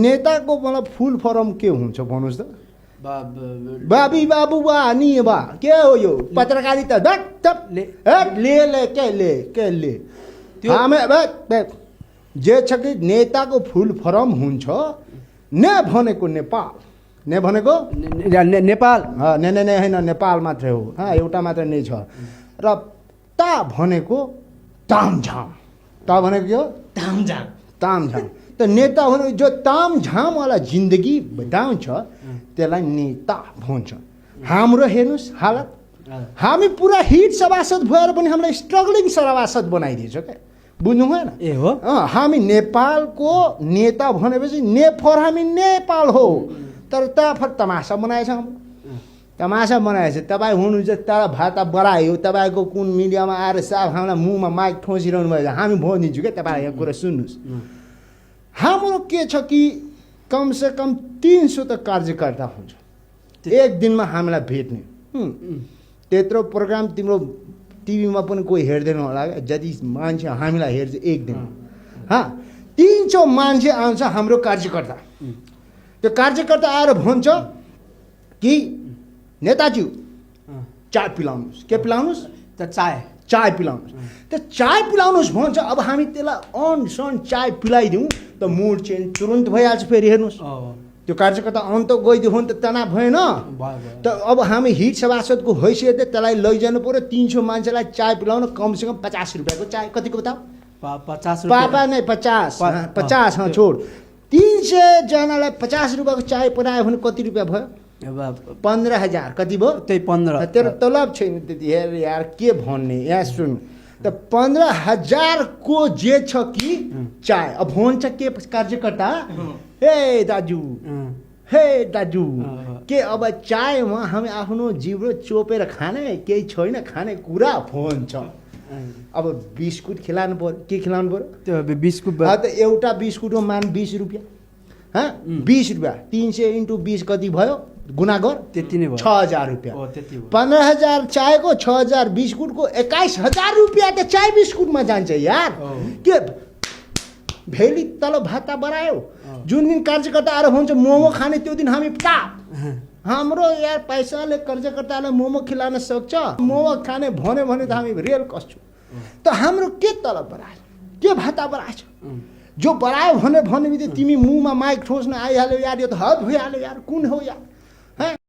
नेताको मतलब full form के हुन्छ भन्नुहोस् त बाबी बाबु बा नि बा के हो यो पत्रकारिता ले हामी जे छ कि नेताको फुल फर्म हुन्छ ने भनेको नेपाल ने भनेको नेपाल ने होइन नेपाल मात्रै हो एउटा मात्र नै छ र ता भनेको तामझाम ता भनेको के हो तामझाम त नेता भने जो तामझाम वाला जिन्दगी बिताउँछ त्यसलाई नेता भन्छ हाम्रो हेर्नुहोस् हालत हामी पुरा हिट सभासद भएर पनि हामीलाई स्ट्रगलिङ सभासद बनाइदिएछ क्या बुझ्नु भएन ए हो हामी नेपालको नेता भनेपछि नेफर हामी नेपाल हो तर तफर तमासा बनाएछ तमासा बनाएछ तपाईँ हुनुहुन्छ तर भाता बढायो तपाईँको कुन मिडियामा आएर साफ हामीलाई मुखमा माइक ठोसिरहनु भयो हामी भनिदिन्छु क्या तपाईँलाई यो कुरा सुन्नुहोस् हाम्रो के छ कि कमसेकम 300 त कार्यकर्ता हुन्छ एक दिनमा हामीलाई भेट्ने त्यत्रो प्रोग्राम तिम्रो टिभीमा पनि कोही हेर्दैन होला क्या जति मान्छे हामीलाई हेर्छ एक दिन 300 मान्छे आउँछ हाम्रो कार्यकर्ता त्यो कार्यकर्ता आएर भन्छ कि नेताजी चाय पिलाउनुहोस् के पिलाउनुहोस् त चाय पिलाउनुहोस् त चाय पिलाउनुहोस् भन्छ अब हामी त्यसलाई अन सन चाय पिलाइदिउँ त मुड चेन्ज तुरुन्त भइहाल्छ फेरि हेर्नुहोस् त्यो कार्यकर्ता अन्त गइदियो भने त तनाव भएन त अब हामी हिट सभासदको हैसियतले त्यसलाई लैजानु पर्यो 300 मान्छेलाई चाय पिलाउन कमसेकम 50 रुपियाँको चाय कतिको बताऊ 50 पापा नै 50 छोड 300 जनालाई 50 रुपियाँको चाय बनायो भने कति रुपियाँ भयो 15,000 कति भयो त्यही 15 तेरो तलब छैन त्यति हेर यार के भन्ने यहाँ सुन त 15,000 को जे छ कि चाय अब भन्छ के कार्यकर्ता हे दाजु के अब चायमा हामी आफ्नो जिब्रो चोपेर खाने केही छैन खाने कुरा भन्छ अब बिस्कुट खिलाउनु पर्यो के खिलाउनु पर्यो त्यो बिस्कुट त एउटा बिस्कुटको मान 20 रुपियाँ 20 रुपियाँ 300 × 20 कति भयो गुना गर त्यति नै भयो 6,000 रुपियाँ 15,000 चायको 6,000 बिस्कुटको 21,000 रुपियाँ त चाय बिस्कुटमा जान्छ यार के भेली तल भाता बढायो जुन दिन कार्यकर्ता आएर भन्छ मोमो खाने त्यो दिन हामी हाम्रो यार पैसाले कार्यकर्तालाई मोमो खिलाउन सक्छ मोमो खाने भने त हामी रेल कस्छौँ त हाम्रो के तलब बढायो के भाता बढाएछ जो बढायो भने बित्तिकै तिमी मुखमा माइक ठोस्न आइहाल्यो यार यो त हद भइहाल्यो यार कुन हो यार